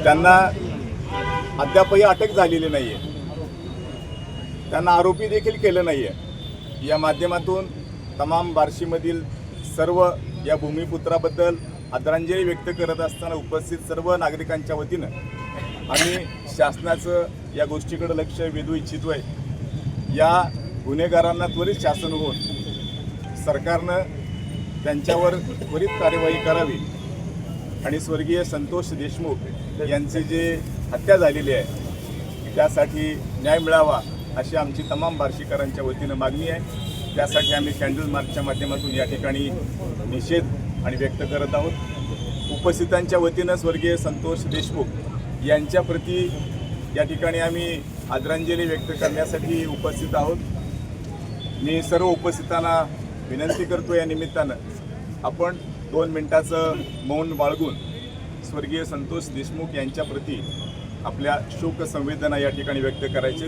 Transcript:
त्यांना अद्यापही अटक झालेली नाही आहे, त्यांना आरोपी देखील केलं नाही आहे। या माध्यमातून तमाम बार्शीमधील सर्व या भूमिपुत्राबद्दल आदरांजली व्यक्त करत असताना उपस्थित सर्व नागरिकांच्या वतीनं आम्ही शासनाचं या गोष्टीकडे लक्ष वेधू इच्छितो आहे। या गुन्हेगारांना त्वरित शासन होऊन सरकारनं त्यांच्यावर त्वरित कार्यवाही करावी आणि स्वर्गीय संतोष देशमुख यांची जे हत्या झालेली आहे त्यासाठी न्याय मिळावा अशी आमची तमाम बार्शीकरांच्या वतीनं मागणी आहे। त्यासाठी आम्ही कॅन्डल मार्चच्या माध्यमातून या ठिकाणी निषेध आणि व्यक्त करत आहोत। उपस्थितांच्या वतीनं स्वर्गीय संतोष देशमुख यांच्या प्रती या ठिकाणी आम्ही आदरांजली व्यक्त करण्यासाठी उपस्थित आहोत। मी सर्व उपस्थितांना विनंती करतो या निमित्तानं आपण 2 मिनिटाचं मौन बाळगून स्वर्गीय संतोष देशमुख यांच्या प्रती आपल्या शोक संवेदना या ठिकाणी व्यक्त करायचे।